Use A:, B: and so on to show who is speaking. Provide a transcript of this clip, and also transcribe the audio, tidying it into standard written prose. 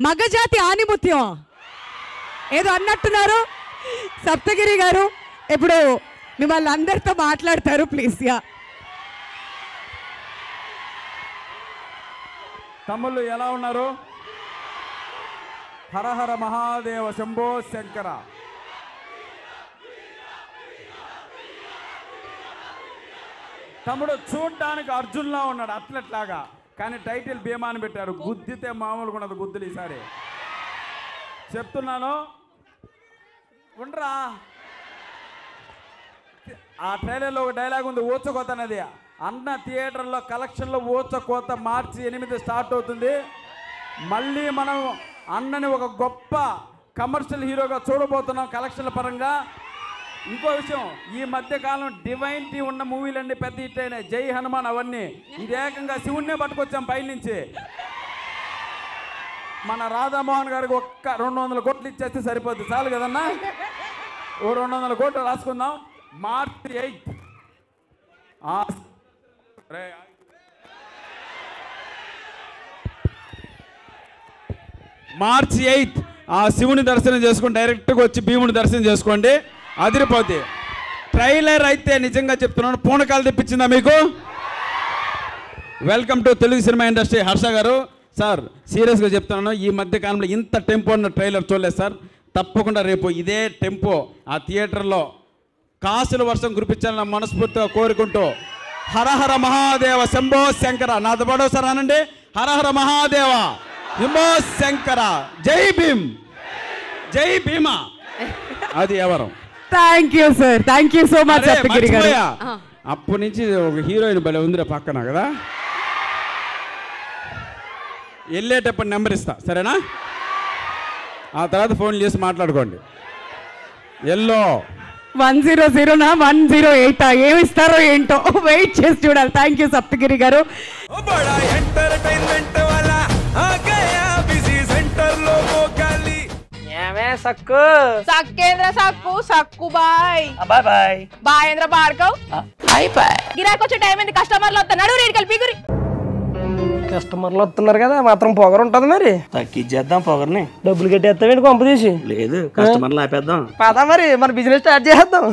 A: మగజాతి ఆనిముత్యం ఏదో అన్నట్టున్నారు. సప్తగిరి గారు ఇప్పుడు మిమ్మల్ని అందరితో మాట్లాడతారు ప్లీజ్. యా
B: తమ్ముళ్ళు ఎలా ఉన్నారు? హరహర మహాదేవ శంభో శంకర. తమ్ముడు చూడ్డానికి అర్జున్లా ఉన్నాడు, అథ్లెట్ లాగా, కానీ టైటిల్ భీమా అని పెట్టారు. గుద్దితే మామూలుగా ఉన్నది గుద్దులు ఈసారి చెప్తున్నాను. ఉండరా, ఆ ట్రైలర్లో ఒక డైలాగ్ ఉంది, ఊచకోత అనేది. అన్న థియేటర్లో కలెక్షన్లో ఊచకోత మార్చి 8 స్టార్ట్ అవుతుంది. మళ్ళీ మనం అన్నని ఒక గొప్ప కమర్షియల్ హీరోగా చూడబోతున్నాం కలెక్షన్ల పరంగా. ఇంకో విషయం, ఈ మధ్య కాలం డివైన్టీ ఉన్న మూవీలన్నీ పెద్ద హిట్ అయినాయి. జై హనుమాన్ అవన్నీ. ఇది ఏకంగా శివుణ్ణే పట్టుకొచ్చాం పైనుంచి. మన రాధామోహన్ గారికి ఒక్క 200 కోట్లు ఇచ్చేస్తే సరిపోద్ది, చాలు కదన్నా. ఓ 200 కోట్లు రాసుకుందాం. మార్చి 8 మార్చి 8 ఆ శివుని దర్శనం చేసుకుని డైరెక్ట్గా వచ్చి భీముని దర్శనం చేసుకోండి, అదిరిపోద్ది. ట్రైలర్ అయితే నిజంగా చెప్తున్నాను, పూనకాలు తెప్పించిందా మీకు? Welcome to Telugu cinema industry. Harsha గారు సార్, సీరియస్గా చెప్తున్నాను, ఈ మధ్య కాలంలో ఇంత టెంపో ఉన్న ట్రైలర్ చూడలేదు సార్. తప్పకుండా రేపు ఇదే టెంపో ఆ థియేటర్లో కాసుల వర్షం కురిపించాలని మనస్ఫూర్తిగా కోరుకుంటూ హరహర మహాదేవ శంభో శంకర. నాతో పాటు సార్ అనండి, హరహర మహాదేవ శంభో శంకర. జై భీమ్, జై భీమా. అది ఎవరు?
A: Thank you sir, thank you so much Saptagiri గారు.
B: అప్పటి నుంచి ఒక హీరోయిన్ భలే ఉందిరా పక్కన కదా. వెళ్ళేటప్పుడు నెంబర్ ఇస్తా, సరేనా? ఆ తర్వాత ఫోన్ చేసి మాట్లాడుకోండి. ఎల్లో
A: 100 108 ఏమి ఇస్తారో ఏంటో వెయిట్ చేసి చూడాలి. Thank you Saptagiri garu.
C: సక్కు సక్కేంద్ర సక్కు సక్కు బాయ్ బాయ్ బాయ్ బాయేంద్ర భార్గవ్ బాయ్ బాయ్. గిరాకి వచ్చే టైం ఏంది, కస్టమర్లు వస్తున్నాడు, రేడికల్ పిగురి.
D: కస్టమర్లు వస్తున్నారు కదా, మాత్రం పొగరు ఉంటది. మరి
C: తగ్గిచ్చేద్దాం పొగర్ని.
D: డబ్బులు కట్టేస్తామేంటి కొంప తీసి?
C: లేదు, కస్టమర్లు ఆపేద్దాం.
D: పదా మరి మన బిజినెస్ స్టార్ట్ చేద్దాం.